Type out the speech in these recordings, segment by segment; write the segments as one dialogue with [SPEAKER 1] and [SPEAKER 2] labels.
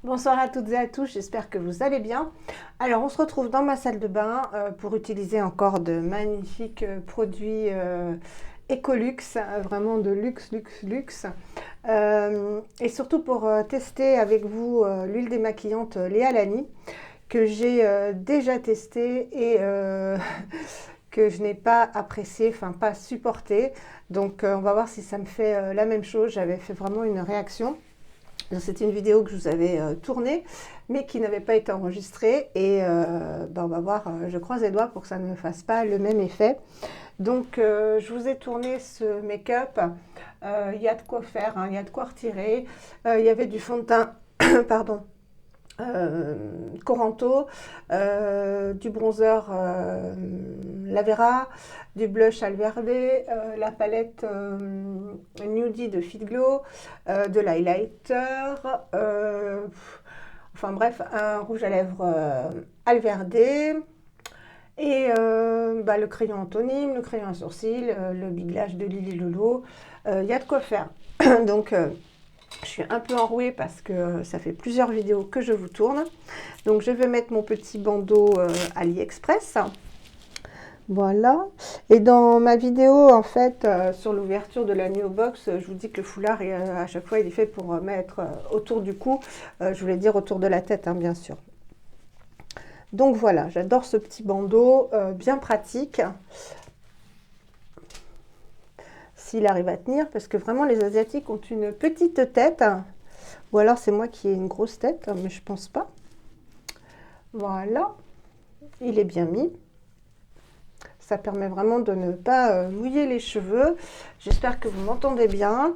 [SPEAKER 1] Bonsoir à toutes et à tous, j'espère que vous allez bien. Alors on se retrouve dans ma salle de bain pour utiliser encore de magnifiques produits Ecolux, vraiment de luxe, luxe, luxe. Et surtout pour tester avec vous l'huile démaquillante Léa Lani que j'ai déjà testée et que je n'ai pas apprécié, enfin pas supporté. Donc on va voir si ça me fait la même chose. J'avais fait vraiment une réaction. C'était une vidéo que je vous avais tournée, mais qui n'avait pas été enregistrée. Et on va voir, je croise les doigts pour que ça ne fasse pas le même effet. Donc, je vous ai tourné ce make-up. Il y a de quoi faire, hein, il y a de quoi retirer. Il y avait du fond de teint, pardon, Coranto, du bronzer Lavera, du blush Alverde, la palette Nudie de Fit Glow, de l'highlighter, enfin bref, un rouge à lèvres Alverde, et le crayon Antonine, le crayon à sourcils, le Big Lash de Lily Lolo. Il y a de quoi faire. Donc, je suis un peu enrouée parce que ça fait plusieurs vidéos que je vous tourne. Donc je vais mettre mon petit bandeau AliExpress. Voilà. Et dans ma vidéo, en fait, sur l'ouverture de la New Box, je vous dis que le foulard, à chaque fois, il est fait pour mettre autour du cou. Je voulais dire autour de la tête, hein, bien sûr. Donc voilà, j'adore ce petit bandeau, bien pratique. S'il arrive à tenir, parce que vraiment, les Asiatiques ont une petite tête. Ou alors c'est moi qui ai une grosse tête, mais je pense pas. Voilà, il est bien mis. Ça permet vraiment de ne pas mouiller les cheveux. J'espère que vous m'entendez bien.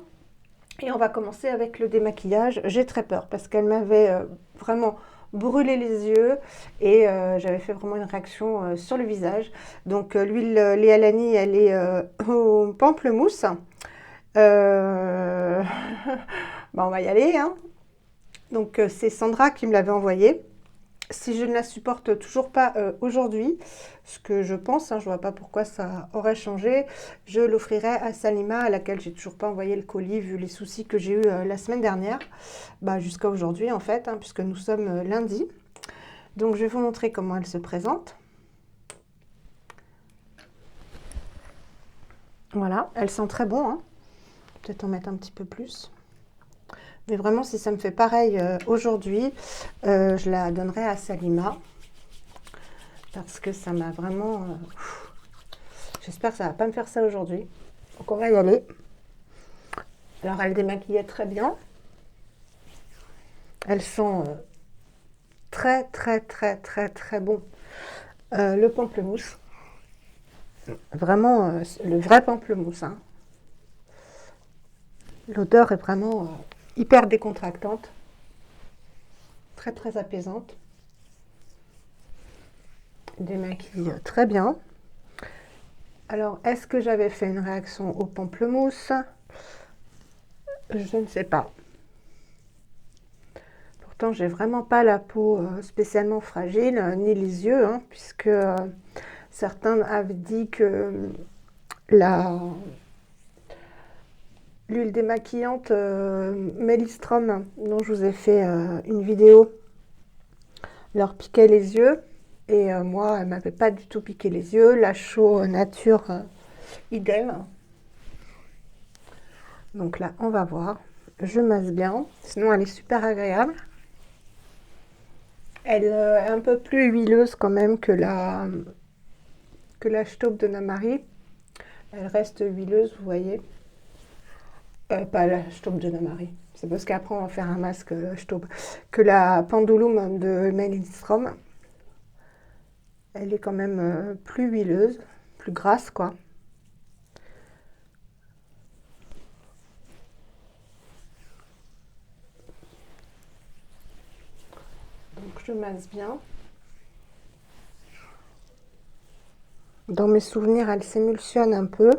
[SPEAKER 1] Et on va commencer avec le démaquillage. J'ai très peur parce qu'elle m'avait vraiment brûlé les yeux et j'avais fait vraiment une réaction sur le visage. Donc l'huile Léa Lani, elle est au pamplemousse. On va y aller, hein. Donc c'est Sandra qui me l'avait envoyé. Si je ne la supporte toujours pas aujourd'hui, ce que je pense, hein, je ne vois pas pourquoi ça aurait changé, je l'offrirai à Salima, à laquelle j'ai toujours pas envoyé le colis vu les soucis que j'ai eu la semaine dernière, jusqu'à aujourd'hui en fait, hein, puisque nous sommes lundi. Donc je vais vous montrer comment elle se présente. Voilà, elle sent très bon, hein. Peut-être en mettre un petit peu plus. Mais vraiment, si ça me fait pareil aujourd'hui, je la donnerai à Salima. Parce que ça m'a vraiment... j'espère que ça ne va pas me faire ça aujourd'hui. Donc on va y aller. Alors elle démaquillait très bien. Elle sent très très très très très bon le pamplemousse. Vraiment le vrai pamplemousse, hein. L'odeur est vraiment hyper décontractante. Très très apaisante. Démaquille très bien. Alors est-ce que j'avais fait une réaction au pamplemousse? Je ne sais pas. Pourtant, j'ai vraiment pas la peau spécialement fragile, ni les yeux, hein, puisque certains avaient dit que l'huile démaquillante Melistrom, dont je vous ai fait une vidéo, leur piquait les yeux. Et moi, elle m'avait pas du tout piqué les yeux. La Chaux Nature, idem. Donc là, on va voir. Je masse bien. Sinon, elle est super agréable. Elle est un peu plus huileuse quand même que la Staub de Namari. Elle reste huileuse, vous voyez. Pas la Staub de Namari. C'est parce qu'après on va faire un masque Staub. Que la Pendulum de Melistrom. Elle est quand même plus huileuse, plus grasse quoi. Donc je masse bien. Dans mes souvenirs, elle s'émulsionne un peu.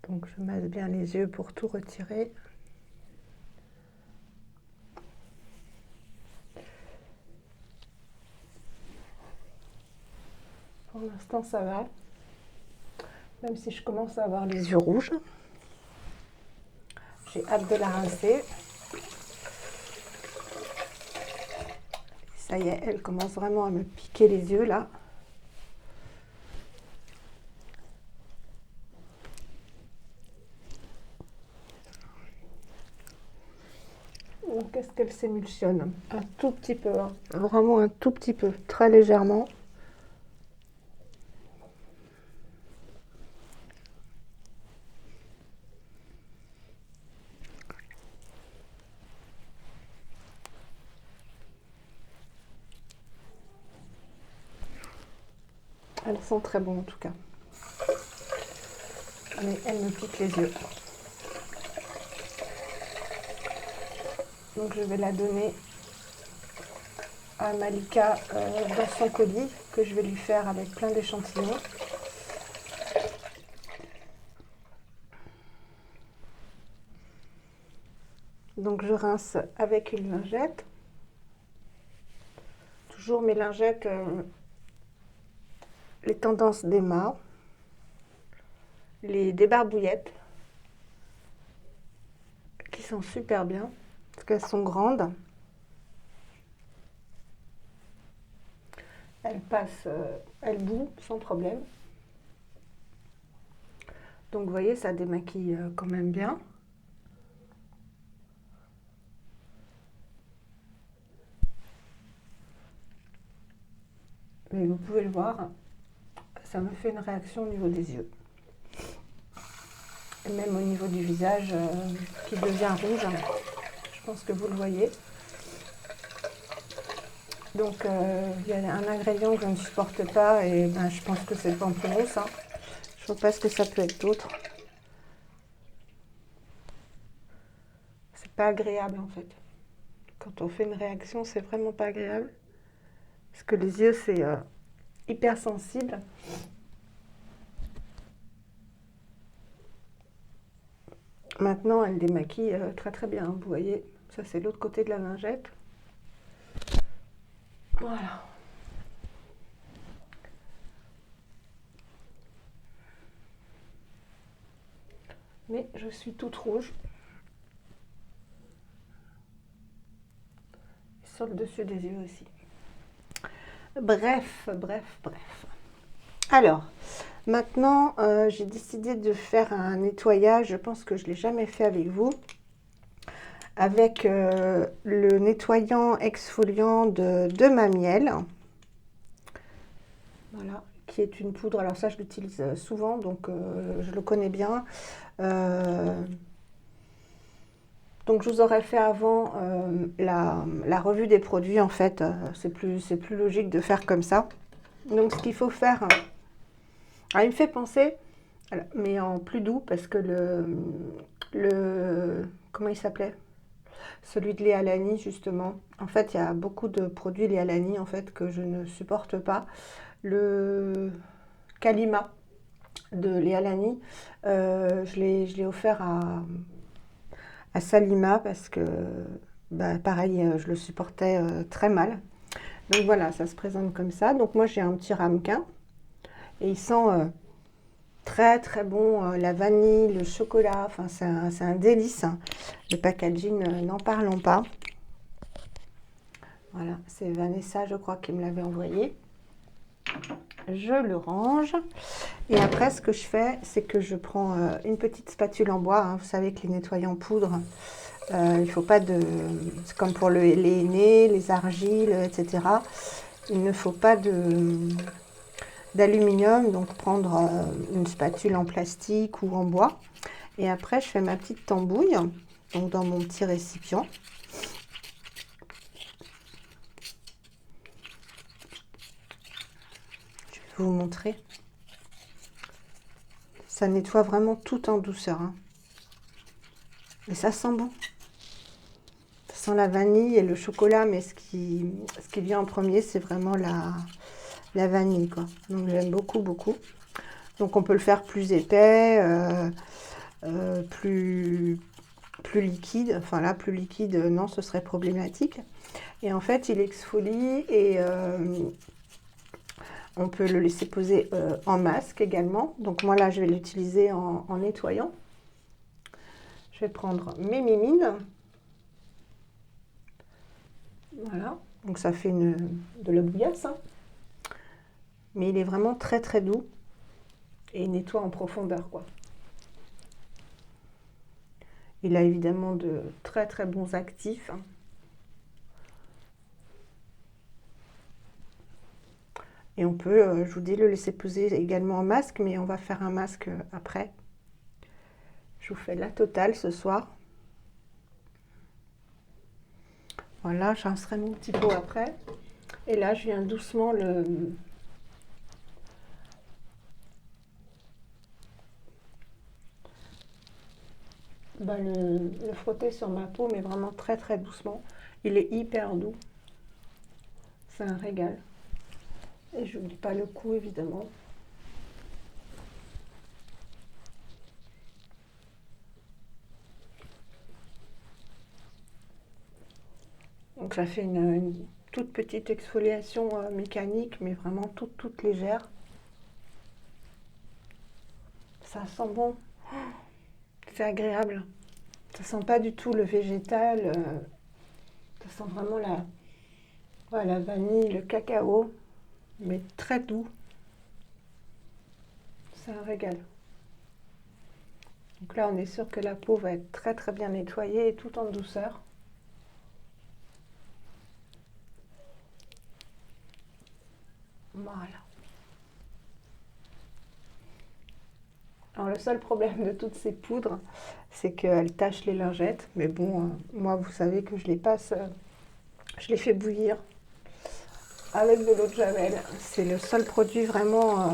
[SPEAKER 1] Donc je masse bien les yeux pour tout retirer. Pour l'instant, ça va. Même si je commence à avoir les yeux rouges. J'ai hâte de la rincer. Ça y est, elle commence vraiment à me piquer les yeux là. Donc, qu'est-ce qu'elle s'émulsionne? Un tout petit peu, hein. Vraiment un tout petit peu, très légèrement. Elles sont très bonnes en tout cas. Mais elles me piquent les yeux. Donc je vais la donner à Malika dans son colis que je vais lui faire avec plein d'échantillons. Donc je rince avec une lingette. Toujours mes lingettes, les tendances d'Emma, les débarbouillettes, qui sont super bien, parce qu'elles sont grandes. Elles passent, elles bouent sans problème. Donc vous voyez, ça démaquille quand même bien. Mais vous pouvez le voir, ça me fait une réaction au niveau des yeux. Et même au niveau du visage qui devient rouge. Je pense que vous le voyez. Donc il y a un ingrédient que je ne supporte pas et ben, je pense que c'est le pamplemousse. Hein. Je ne vois pas ce que ça peut être d'autre. C'est pas agréable en fait. Quand on fait une réaction, c'est vraiment pas agréable. Parce que les yeux, c'est hyper sensible. Maintenant, elle démaquille très très bien. Vous voyez, ça c'est l'autre côté de la lingette. Voilà. Mais je suis toute rouge. Sur le dessus des yeux aussi. Bref. Alors, maintenant, j'ai décidé de faire un nettoyage. Je pense que je ne l'ai jamais fait avec vous. Avec le nettoyant exfoliant de ma miel. Voilà, qui est une poudre. Alors ça, je l'utilise souvent, donc je le connais bien. Donc je vous aurais fait avant la revue des produits, en fait. C'est plus logique de faire comme ça. Donc ce qu'il faut faire... Ah, il me fait penser, mais en plus doux, parce que comment il s'appelait? Celui de Léa Lani, justement. En fait, il y a beaucoup de produits Léa Lani, en fait, que je ne supporte pas. Le Kalima de Léa Lani, je l'ai offert à Salima parce que, bah, pareil, je le supportais très mal. Donc voilà, ça se présente comme ça. Donc moi, j'ai un petit ramequin et il sent très très bon. La vanille, le chocolat, enfin, c'est un délice. Hein. Le packaging, n'en parlons pas. Voilà, c'est Vanessa, je crois, qui me l'avait envoyé. Je le range. Et après, ce que je fais, c'est que je prends une petite spatule en bois. Hein. Vous savez que les nettoyants poudre, il ne faut pas de... C'est comme pour les hennées, les argiles, etc. Il ne faut pas d'aluminium. Donc, prendre une spatule en plastique ou en bois. Et après, je fais ma petite tambouille, donc dans mon petit récipient. Vous montrer. Ça nettoie vraiment tout en douceur. Hein. Et ça sent bon. Ça sent la vanille et le chocolat, mais ce qui vient en premier, c'est vraiment la vanille, quoi. Donc j'aime beaucoup. Donc on peut le faire plus épais, plus liquide. Enfin là, plus liquide, non, ce serait problématique. Et en fait, il exfolie et... On peut le laisser poser en masque également. Donc moi là, je vais l'utiliser en nettoyant. Je vais prendre mes mimines. Voilà, donc ça fait de la bouillasse, hein. Mais il est vraiment très très doux et il nettoie en profondeur, quoi. Il a évidemment de très très bons actifs. Et on peut, je vous dis, le laisser poser également en masque, mais on va faire un masque après. Je vous fais la totale ce soir. Voilà, j'inserai mon petit pot après. Et là, je viens doucement le frotter sur ma peau, mais vraiment très très doucement. Il est hyper doux. C'est un régal. Et je n'oublie pas le cou, évidemment. Donc ça fait une toute petite exfoliation mécanique, mais vraiment toute légère. Ça sent bon. C'est agréable. Ça sent pas du tout le végétal. Ça sent vraiment la vanille, le cacao, mais très doux. C'est un régal. Donc là, on est sûr que la peau va être très très bien nettoyée et tout en douceur. Voilà. Alors le seul problème de toutes ces poudres, c'est qu'elles tachent les lingettes. Mais bon, moi, vous savez que je les passe, je les fais bouillir avec de l'eau de Javel. C'est le seul produit vraiment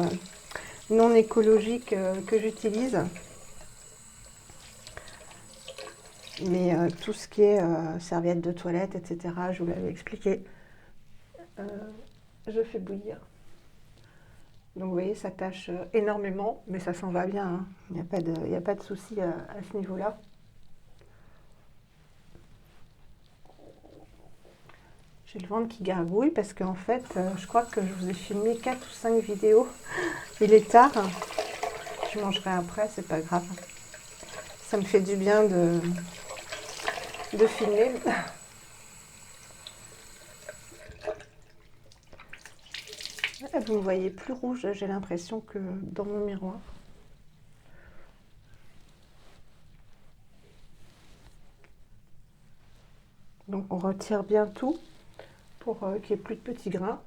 [SPEAKER 1] non écologique que j'utilise. Mais tout ce qui est serviettes de toilette, etc., je vous l'avais expliqué, je fais bouillir. Donc vous voyez, ça tâche énormément, mais ça s'en va bien, hein. Il n'y a pas de souci à ce niveau-là. J'ai le ventre qui gargouille parce qu'en fait, je crois que je vous ai filmé 4 ou 5 vidéos. Il est tard. Je mangerai après, c'est pas grave. Ça me fait du bien de filmer. Vous me voyez plus rouge, j'ai l'impression, que dans mon miroir. Donc on retire bien tout pour qu'il n'y ait plus de petits grains.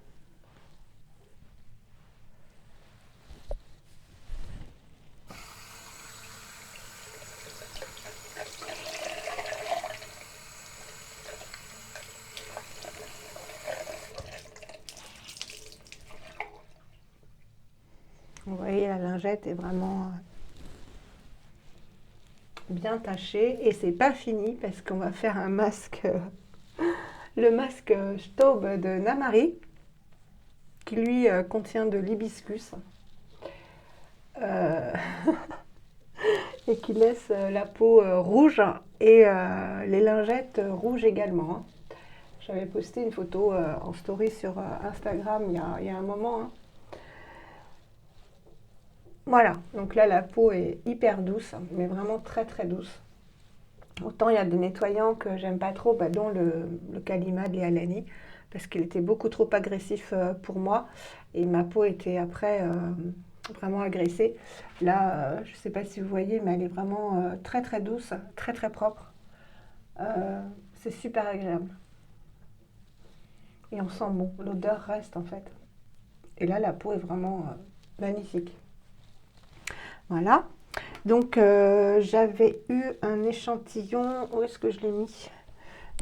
[SPEAKER 1] Vous voyez, la lingette est vraiment bien tachée et c'est pas fini parce qu'on va faire un masque, le masque Staub de Namari, qui lui contient de l'hibiscus et qui laisse la peau rouge et les lingettes rouges également, hein. J'avais posté une photo en story sur Instagram il y a un moment, hein. Voilà, donc là la peau est hyper douce, mais vraiment très très douce. Autant il y a des nettoyants que j'aime pas trop, dont le Kalima de Léalani, parce qu'il était beaucoup trop agressif pour moi, et ma peau était après vraiment agressée. Là, je sais pas si vous voyez, mais elle est vraiment très très douce, très très propre. C'est super agréable. Et on sent bon, l'odeur reste en fait. Et là, la peau est vraiment magnifique. Voilà. Donc, j'avais eu un échantillon, où est-ce que je l'ai mis?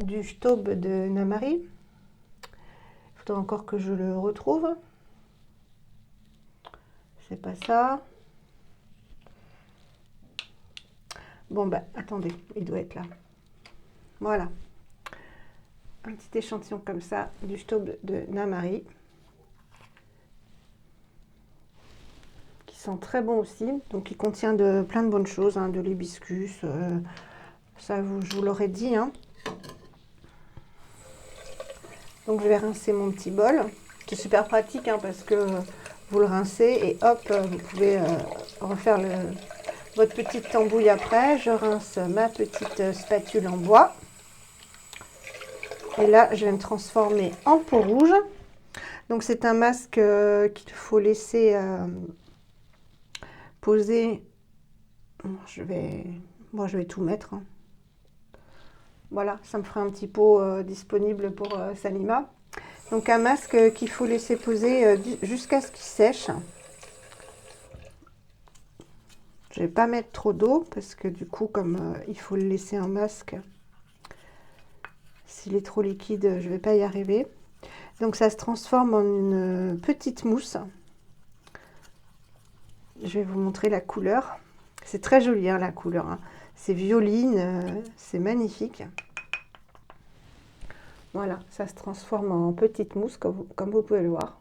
[SPEAKER 1] Du Staub de Namari. Il faudra encore que je le retrouve. C'est pas ça. Bon, attendez, il doit être là. Voilà. Un petit échantillon comme ça du Staub de Namari. Sent très bon aussi, donc il contient plein de bonnes choses, hein, de l'hibiscus, ça je vous l'aurais dit, hein. Donc je vais rincer mon petit bol, c'est super pratique, hein, parce que vous le rincez et hop, vous pouvez refaire votre petite tambouille après. Je rince ma petite spatule en bois. Et là, je vais me transformer en peau rouge. Donc, c'est un masque qu'il faut laisser poser. Je vais tout mettre. Hein. Voilà, ça me fera un petit pot disponible pour Salima. Donc, un masque qu'il faut laisser poser jusqu'à ce qu'il sèche. Je ne vais pas mettre trop d'eau parce que du coup, comme il faut le laisser en masque, s'il est trop liquide, je ne vais pas y arriver. Donc, ça se transforme en une petite mousse. Je vais vous montrer la couleur. C'est très joli, hein, la couleur. Hein. C'est violine, c'est magnifique. Voilà, ça se transforme en petite mousse, comme vous pouvez le voir.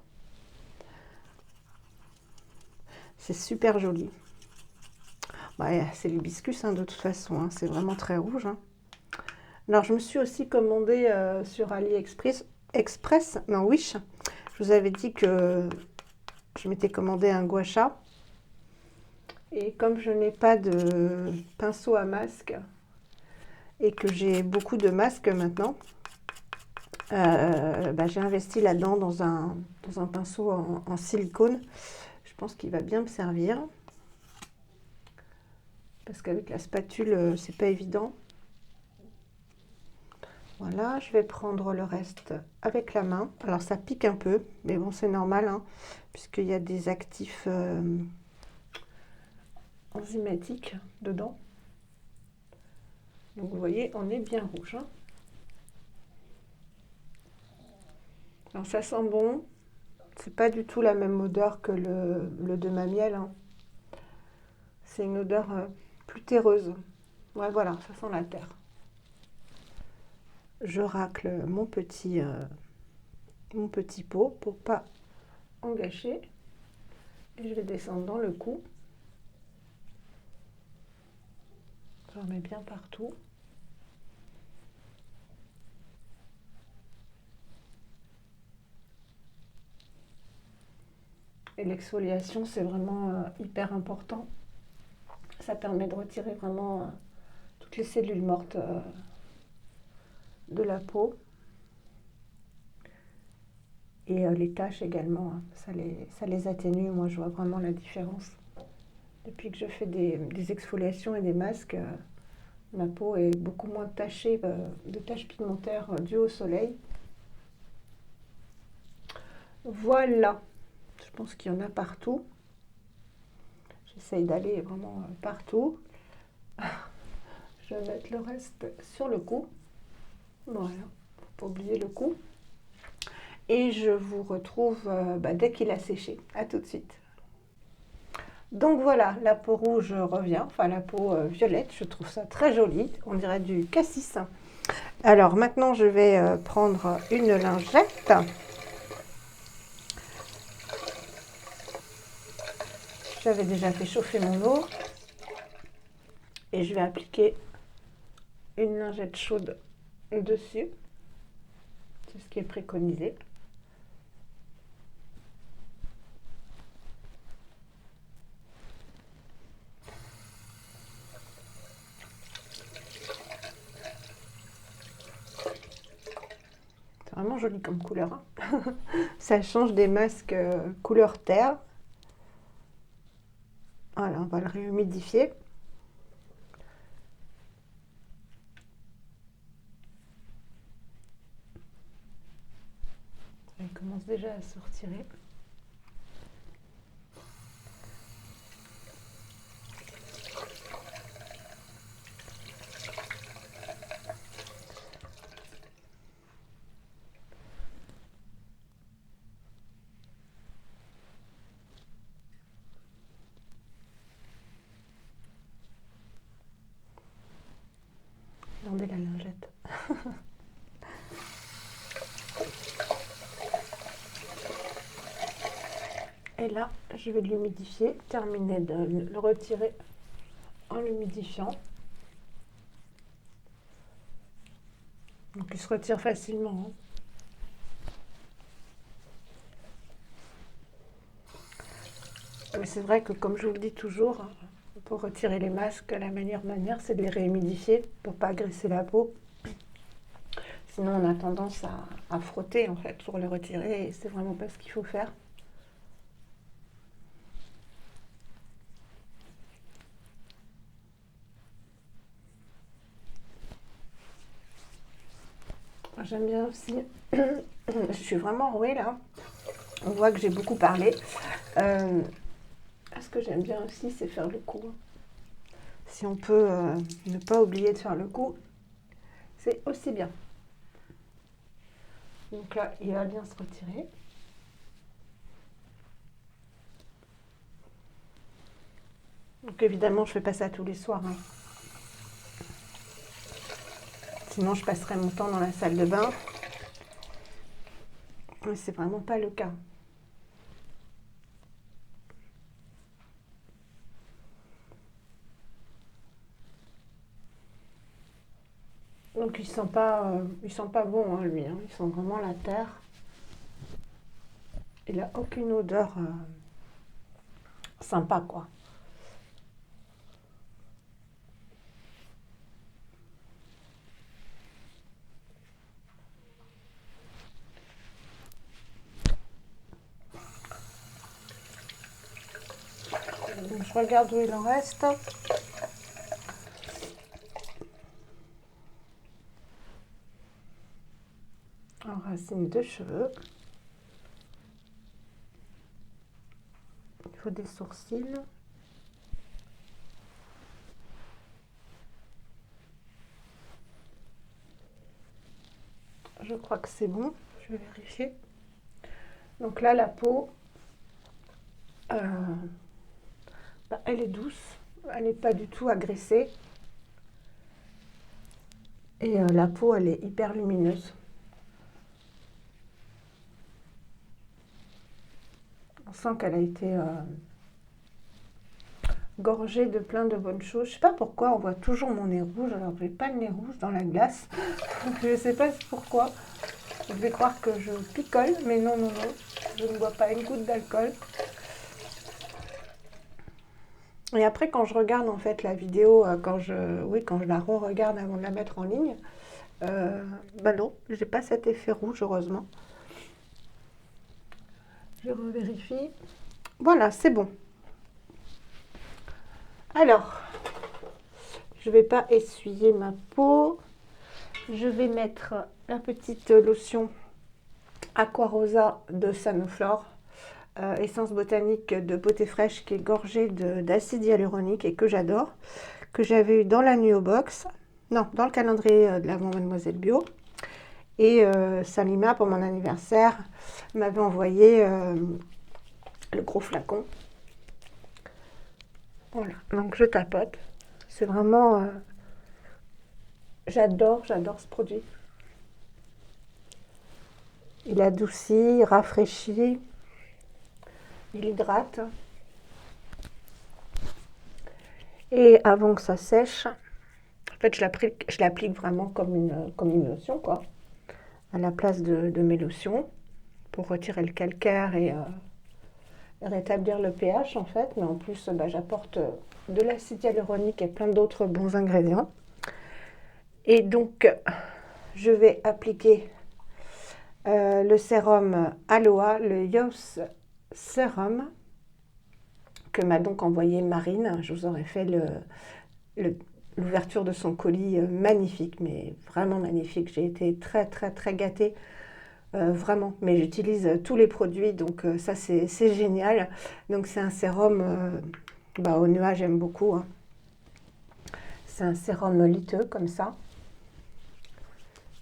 [SPEAKER 1] C'est super joli. Ouais, c'est l'hibiscus, hein, de toute façon. Hein, c'est vraiment très rouge. Hein. Alors, je me suis aussi commandé sur AliExpress, non, Wish. Je vous avais dit que je m'étais commandé un gua sha. Et comme je n'ai pas de pinceau à masque et que j'ai beaucoup de masques maintenant, j'ai investi là-dedans dans un pinceau en silicone. Je pense qu'il va bien me servir. Parce qu'avec la spatule, c'est pas évident. Voilà, je vais prendre le reste avec la main. Alors ça pique un peu, mais bon, c'est normal, hein, puisqu'il y a des actifs enzymatiques dedans. Donc vous voyez, on est bien rouge. Hein. Alors ça sent bon. C'est pas du tout la même odeur que le de ma miel. Hein. C'est une odeur plus terreuse. Ouais, voilà, ça sent la terre. Je racle mon petit pot pour pas en gâcher. Et je vais descendre dans le cou. J'en mets bien partout. Et l'exfoliation, c'est vraiment hyper important. Ça permet de retirer vraiment toutes les cellules mortes de la peau. Et les taches également, hein, ça les atténue. Moi, je vois vraiment la différence. Depuis que je fais des exfoliations et des masques, ma peau est beaucoup moins tachée de taches pigmentaires dues au soleil. Voilà, je pense qu'il y en a partout. J'essaye d'aller vraiment partout. Je vais mettre le reste sur le cou. Voilà, faut pas oublier le cou. Et je vous retrouve dès qu'il a séché. À tout de suite. Donc voilà, la peau rouge revient, enfin la peau violette, je trouve ça très joli, on dirait du cassis. Alors maintenant je vais prendre une lingette. J'avais déjà fait chauffer mon eau et je vais appliquer une lingette chaude dessus, c'est ce qui est préconisé. C'est vraiment joli comme couleur. Hein. Ça change des masques couleur terre. Voilà, on va le réhumidifier. Il commence déjà à se retirer. Regardez la lingette. Et là, je vais l'humidifier, terminer de le retirer en l'humidifiant. Donc il se retire facilement. Hein. Mais c'est vrai que comme je vous le dis toujours, pour retirer les masques, la meilleure manière, c'est de les réhumidifier pour pas agresser la peau. Sinon, on a tendance à frotter en fait pour les retirer et c'est vraiment pas ce qu'il faut faire. J'aime bien aussi. Je suis vraiment rouée là. On voit que j'ai beaucoup parlé. Ce que j'aime bien aussi, c'est faire le cou. Si on peut ne pas oublier de faire le cou, c'est aussi bien. Donc là, il va bien se retirer. Donc évidemment, je fais pas ça tous les soirs. Hein. Sinon, je passerai mon temps dans la salle de bain. Mais c'est vraiment pas le cas. Donc il sent pas bon hein, lui. Hein. Il sent vraiment la terre. Il a aucune odeur sympa quoi. Donc, je regarde où il en reste. En racine de cheveux. Il faut des sourcils. Je crois que c'est bon. Je vais vérifier. Donc là, la peau, elle est douce. Elle n'est pas du tout agressée. Et la peau, elle est hyper lumineuse. On sent qu'elle a été gorgée de plein de bonnes choses. Je sais pas pourquoi on voit toujours mon nez rouge alors que j'ai pas le nez rouge dans la glace. Je sais pas pourquoi. Je vais croire que je picole, mais non, non, non. Je ne bois pas une goutte d'alcool. Et après, quand je regarde en fait la vidéo, quand je la re-regarde avant de la mettre en ligne, bah non, j'ai pas cet effet rouge, heureusement. Je revérifie. Voilà, c'est bon. Alors, je vais pas essuyer ma peau. Je vais mettre la petite lotion Aquarosa de Sanoflore, essence botanique de beauté fraîche qui est gorgée d'acide hyaluronique et que j'adore, que j'avais eu dans la nuit au box, non, dans le calendrier de l'Avent Mademoiselle Bio. Et Salima, pour mon anniversaire, m'avait envoyé le gros flacon. Voilà, donc je tapote. C'est vraiment... j'adore ce produit. Il adoucit, il rafraîchit, il hydrate. Et avant que ça sèche, en fait, je l'applique vraiment comme une lotion, quoi, à la place de mes lotions, pour retirer le calcaire et rétablir le pH, en fait. Mais en plus, j'apporte de l'acide hyaluronique et plein d'autres bons ingrédients. Et donc, je vais appliquer le sérum Aloha, le Yos Serum, que m'a donc envoyé Marine. Je vous aurais fait l'ouverture de son colis magnifique, mais vraiment magnifique. J'ai été très très très gâtée, vraiment. Mais j'utilise tous les produits, donc ça c'est génial. Donc c'est un sérum, au nuage j'aime beaucoup. Hein. C'est un sérum liteux comme ça.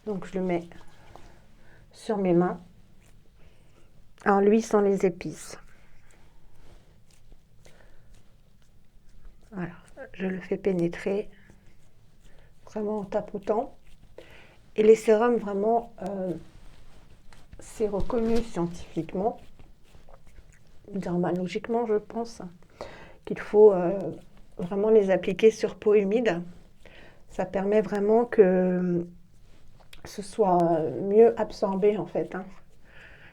[SPEAKER 1] Donc je le mets sur mes mains. Alors lui sans les épices. Voilà, je le fais pénétrer vraiment en tapotant. Et les sérums, vraiment, c'est reconnu scientifiquement, dermatologiquement, je pense, qu'il faut vraiment les appliquer sur peau humide. Ça permet vraiment que ce soit mieux absorbé, en fait. Hein.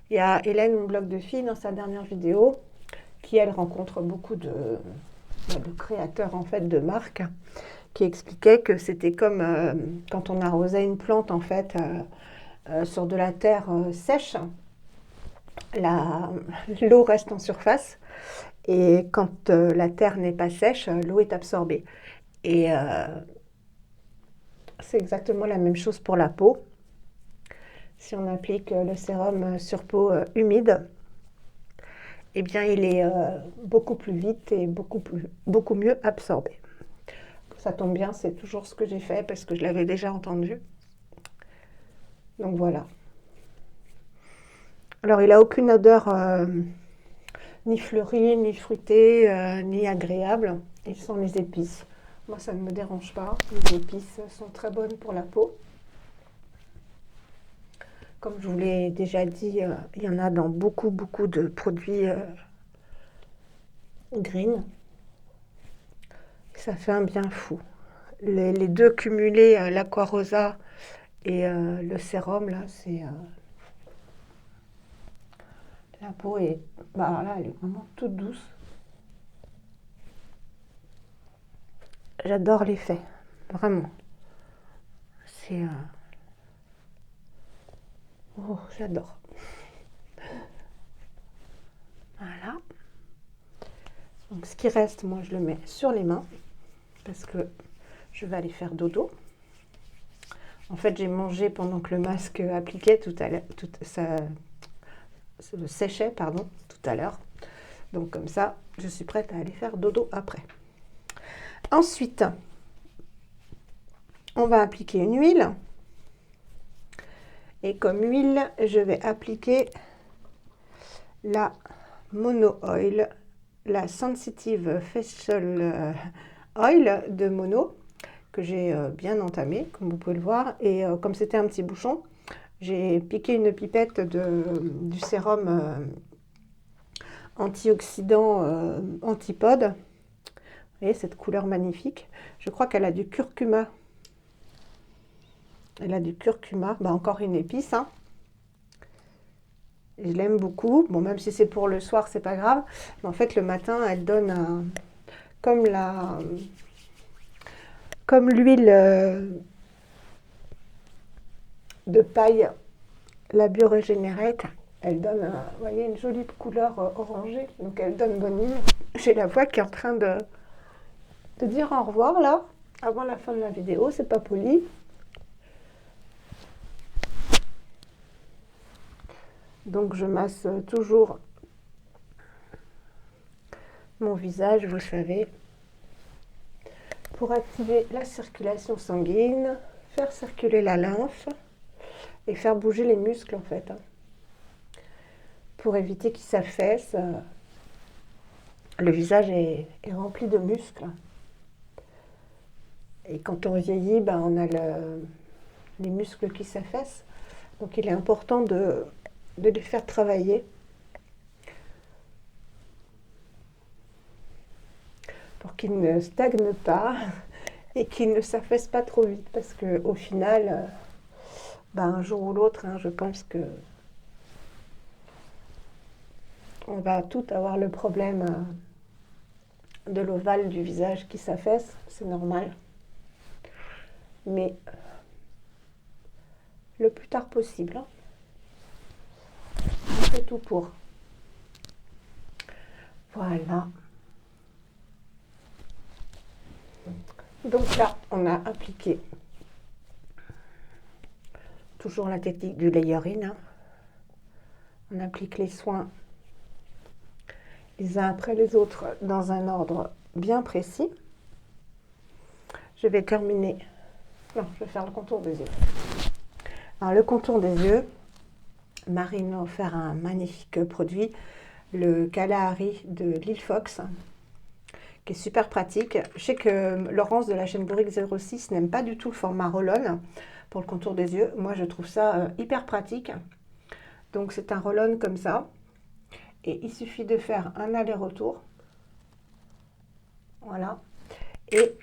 [SPEAKER 1] Il y a Hélène, mon blog de filles, dans sa dernière vidéo, qui elle rencontre beaucoup de créateurs en fait de marques, qui expliquaient que c'était comme quand on arrosait une plante en fait sur de la terre sèche, l'eau reste en surface et quand la terre n'est pas sèche, l'eau est absorbée. Et c'est exactement la même chose pour la peau. Si on applique le sérum sur peau humide, eh bien il est beaucoup plus vite et beaucoup mieux absorbé. Ça tombe bien, c'est toujours ce que j'ai fait parce que je l'avais déjà entendu. Donc voilà. Alors il n'a aucune odeur ni fleurie, ni fruitée, ni agréable. Il sent les épices. Moi ça ne me dérange pas. Les épices sont très bonnes pour la peau. Comme je vous l'ai déjà dit, il y en a dans beaucoup de produits green. Ça fait un bien fou. Les deux cumulés, l'Aqua Rosa et le sérum, là, c'est... la peau est... Bah, là, elle est vraiment toute douce. J'adore l'effet, vraiment. C'est... Oh, j'adore. Voilà. Donc, ce qui reste, moi, je le mets sur les mains parce que je vais aller faire dodo. En fait, j'ai mangé pendant que le masque appliquait tout à l'heure, ça séchait, pardon, tout à l'heure. Donc comme ça, je suis prête à aller faire dodo après. Ensuite, on va appliquer une huile. Et comme huile, je vais appliquer la Mono Oil, la Sensitive Facial Oil de Mono, que j'ai bien entamé, comme vous pouvez le voir. Et comme c'était un petit bouchon, j'ai piqué une pipette du sérum antioxydant antipode. Vous voyez cette couleur magnifique. Je crois qu'elle a du curcuma. Elle a du curcuma. Bah, encore une épice. Hein. Je l'aime beaucoup. Bon, même si c'est pour le soir, c'est pas grave. Mais en fait, le matin, elle donne comme l'huile de paille, la Biorégénérate. Elle donne, vous voyez, une jolie couleur orangée. Donc, elle donne bonne mine. J'ai la voix qui est en train de dire au revoir, là, avant la fin de la vidéo. C'est pas poli. Donc, je masse toujours mon visage, vous savez, pour activer la circulation sanguine, faire circuler la lymphe et faire bouger les muscles, en fait. Hein. Pour éviter qu'ils s'affaissent. Le visage est rempli de muscles. Et quand on vieillit, ben, on a les muscles qui s'affaissent. Donc il est important de les faire travailler pour qu'ils ne stagnent pas et qu'ils ne s'affaissent pas trop vite. Parce qu'au final, ben, un jour ou l'autre, hein, je pense que on va tout avoir le problème de l'ovale du visage qui s'affaisse. C'est normal. Mais le plus tard possible. Hein. On fait tout pour. Voilà. Donc là, on a appliqué toujours la technique du layering. Hein. On applique les soins les uns après les autres dans un ordre bien précis. Je vais terminer. Non, je vais faire le contour des yeux. Alors, le contour des yeux, Marine m'a offert un magnifique produit, le Kalahari de Lil Fox, qui est super pratique. Je sais que Laurence de la chaîne Bourrique 06 n'aime pas du tout le format roll-on pour le contour des yeux. Moi, je trouve ça hyper pratique. Donc, c'est un roll-on comme ça. Et il suffit de faire un aller-retour. Voilà. Et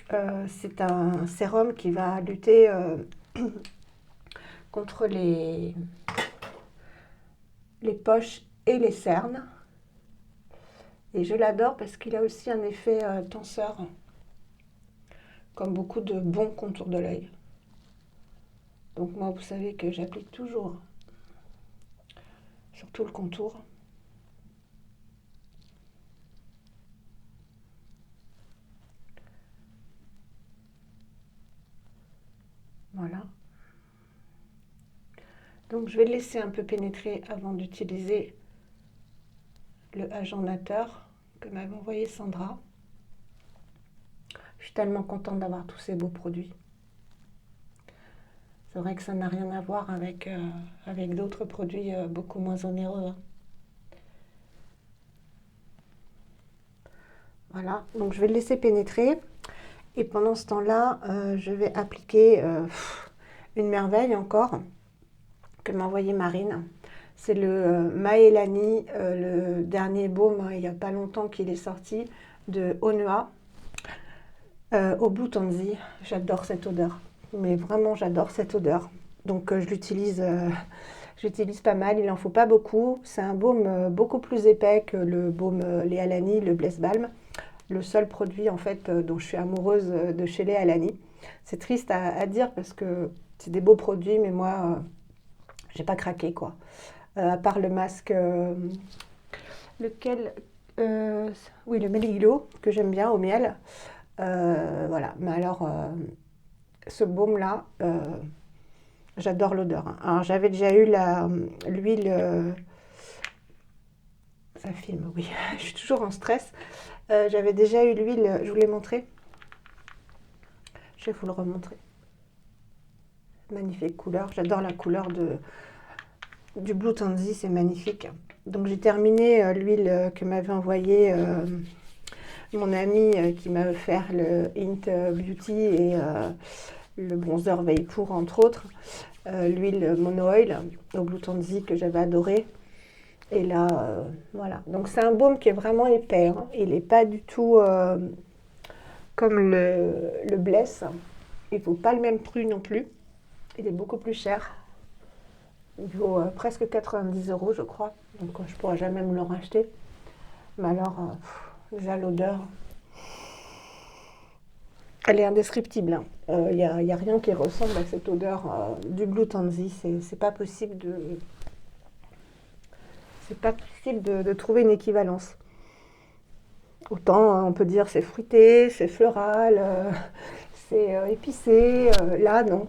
[SPEAKER 1] c'est un sérum qui va lutter contre les poches et les cernes. Et je l'adore parce qu'il a aussi un effet tenseur, comme beaucoup de bons contours de l'œil. Donc moi, vous savez que j'applique toujours sur tout le contour. Voilà. Donc je vais le laisser un peu pénétrer avant d'utiliser le agendateur que m'avait envoyé Sandra. Je suis tellement contente d'avoir tous ces beaux produits. C'est vrai que ça n'a rien à voir avec, avec d'autres produits beaucoup moins onéreux, hein. Voilà, donc je vais le laisser pénétrer. Et pendant ce temps-là, je vais appliquer une merveille encore que m'a envoyé Marine. C'est le Maelani, le dernier baume, hein, il n'y a pas longtemps qu'il est sorti, de Onua, au Blue Tansy. J'adore cette odeur, mais vraiment j'adore cette odeur. Donc je l'utilise pas mal, il n'en faut pas beaucoup. C'est un baume beaucoup plus épais que le baume Les Alani, le Bless Balm. Le seul produit en fait dont je suis amoureuse de chez Les Alani. C'est triste à dire parce que c'est des beaux produits, mais moi, j'ai pas craqué quoi. À part le masque, lequel, oui, le Melilo que j'aime bien au miel. Voilà, mais alors ce baume là, j'adore l'odeur, hein. Alors j'avais déjà eu l'huile, ça filme, oui, je suis toujours en stress. J'avais déjà eu l'huile, je vous l'ai montré. Je vais vous le remontrer. Magnifique couleur, j'adore la couleur du Blue Tansy, c'est magnifique. Donc j'ai terminé l'huile que m'avait envoyée mon ami qui m'a offert le Hint Beauty et le bronzer Vapor entre autres. L'huile Mono Oil au Blue Tansy que j'avais adoré. Et là, voilà. Donc c'est un baume qui est vraiment épais, hein. Il n'est pas du tout comme le Bless. Il ne vaut pas le même prix non plus. Il est beaucoup plus cher. Il vaut presque 90 € je crois. Donc je ne pourrai jamais me le racheter. Mais alors, déjà l'odeur, elle est indescriptible, hein. Il n'y a rien qui ressemble à cette odeur du Blue Tansy. C'est pas possible de trouver une équivalence. Autant on peut dire c'est fruité, c'est floral, c'est épicé. Là, non,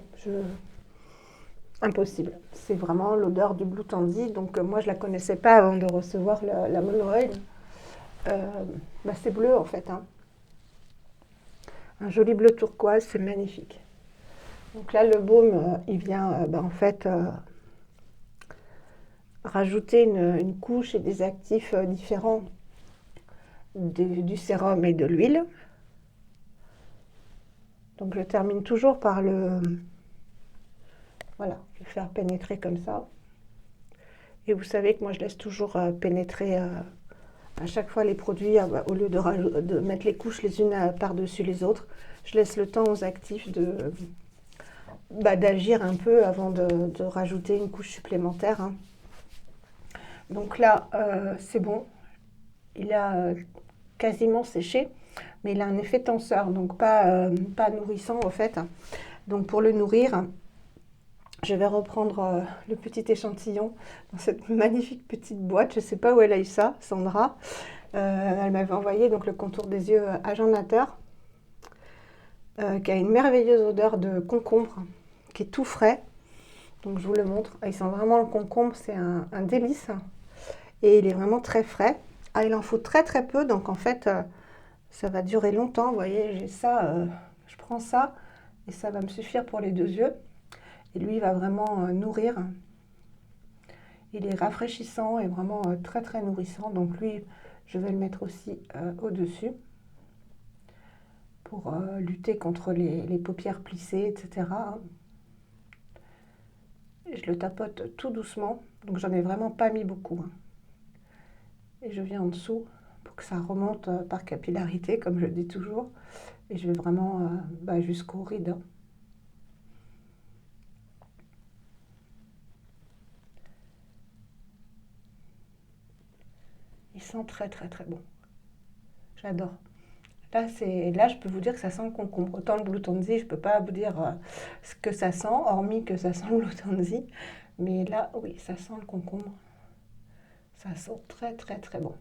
[SPEAKER 1] impossible. C'est vraiment l'odeur du Blue Tansy. Donc moi, je la connaissais pas avant de recevoir la Mono Oil. C'est bleu en fait, hein. Un joli bleu turquoise, c'est magnifique. Donc là, le baume, il vient en fait rajouter une couche et des actifs différents du sérum et de l'huile. Donc je termine toujours par voilà, je vais faire pénétrer comme ça. Et vous savez que moi je laisse toujours pénétrer à chaque fois les produits, au lieu de mettre les couches les unes par-dessus les autres. Je laisse le temps aux actifs d'agir un peu avant de rajouter une couche supplémentaire, hein. Donc là, c'est bon. Il a quasiment séché, mais il a un effet tenseur, donc pas nourrissant en fait. Donc pour le nourrir, je vais reprendre le petit échantillon dans cette magnifique petite boîte. Je ne sais pas où elle a eu ça, Sandra. Elle m'avait envoyé donc le contour des yeux agendateur, qui a une merveilleuse odeur de concombre, qui est tout frais. Donc je vous le montre. Il sent vraiment le concombre, c'est un délice. Et il est vraiment très frais. Ah, il en faut très très peu, donc en fait, ça va durer longtemps. Vous voyez, j'ai ça, je prends ça, et ça va me suffire pour les 2 yeux. Et lui, il va vraiment nourrir. Il est rafraîchissant et vraiment très très nourrissant. Donc lui, je vais le mettre aussi au-dessus pour lutter contre les paupières plissées, etc. Et je le tapote tout doucement. Donc j'en ai vraiment pas mis beaucoup, hein. Et je viens en dessous pour que ça remonte par capillarité, comme je le dis toujours. Et je vais vraiment jusqu'aux rides, hein. Il sent très très très bon. J'adore. Là, je peux vous dire que ça sent le concombre. Autant le Blue Tansy, je peux pas vous dire ce que ça sent, hormis que ça sent le Blue Tansy. Mais là, oui, ça sent le concombre. Ça sent très très très bon.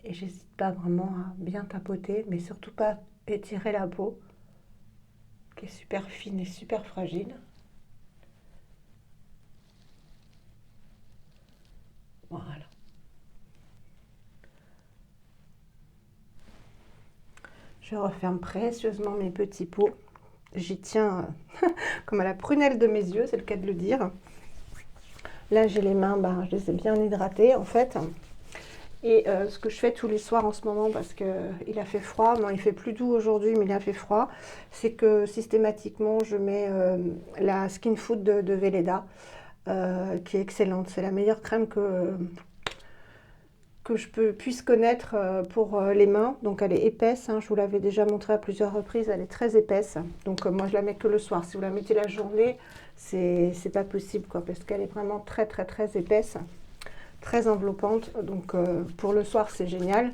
[SPEAKER 1] Et j'hésite pas vraiment à bien tapoter, mais surtout pas étirer la peau, qui est super fine et super fragile. Voilà. Je referme précieusement mes petits pots. J'y tiens comme à la prunelle de mes yeux, c'est le cas de le dire. Là, j'ai les mains, je les ai bien hydratées en fait. Et ce que je fais tous les soirs en ce moment, parce qu'il a fait froid, non il fait plus doux aujourd'hui, mais il a fait froid, c'est que systématiquement je mets la Skin Food de Velleda, qui est excellente. C'est la meilleure crème que je puisse connaître pour les mains. Donc elle est épaisse, hein, je vous l'avais déjà montré à plusieurs reprises, elle est très épaisse. Donc moi je la mets que le soir. Si vous la mettez la journée, c'est pas possible, quoi, parce qu'elle est vraiment très très très épaisse, très enveloppante. Donc pour le soir c'est génial,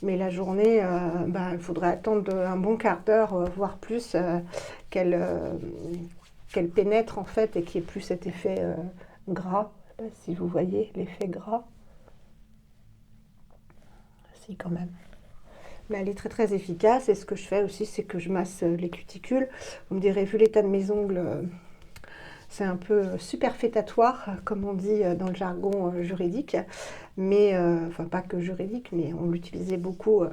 [SPEAKER 1] mais la journée il faudrait attendre un bon quart d'heure, voire plus, qu'elle pénètre en fait, et qu'il n'y ait plus cet effet gras. Je ne sais pas si vous voyez l'effet gras. Si, quand même. Mais elle est très très efficace, et ce que je fais aussi, c'est que je masse les cuticules. Vous me direz, vu l'état de mes ongles, c'est un peu superfétatoire, comme on dit dans le jargon juridique, mais enfin pas que juridique, mais on l'utilisait beaucoup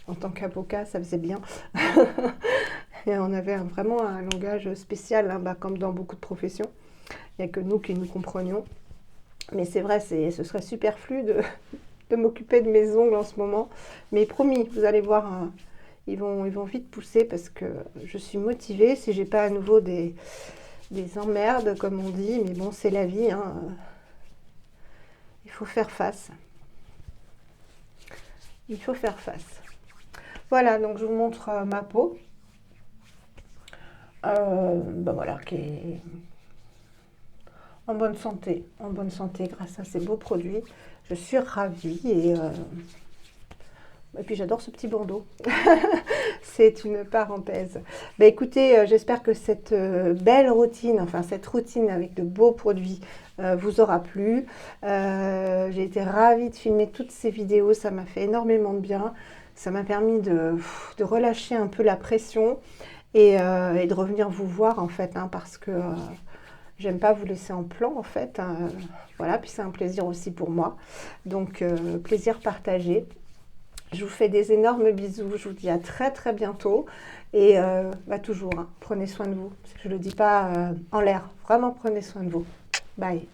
[SPEAKER 1] en tant qu'avocat, ça faisait bien. Et on avait vraiment un langage spécial, hein, comme dans beaucoup de professions. Il n'y a que nous qui nous comprenions. Mais c'est vrai, ce serait superflu de m'occuper de mes ongles en ce moment. Mais promis, vous allez voir, hein, ils vont vite pousser, parce que je suis motivée. Si j'ai pas à nouveau des emmerdes, comme on dit, mais bon, c'est la vie, hein. Il faut faire face. Il faut faire face. Voilà, donc je vous montre ma peau. Voilà, qui est en bonne santé grâce à ces beaux produits. Je suis ravie, et puis j'adore ce petit bandeau. C'est une parenthèse. Écoutez, j'espère que cette belle routine, enfin cette routine avec de beaux produits, vous aura plu. J'ai été ravie de filmer toutes ces vidéos, ça m'a fait énormément de bien. Ça m'a permis de relâcher un peu la pression, et de revenir vous voir en fait, hein, parce que j'aime pas vous laisser en plan en fait, hein. Voilà, puis c'est un plaisir aussi pour moi. Donc plaisir partagé. Je vous fais des énormes bisous, je vous dis à très très bientôt, et toujours, hein, prenez soin de vous. Je ne le dis pas en l'air, vraiment prenez soin de vous. Bye.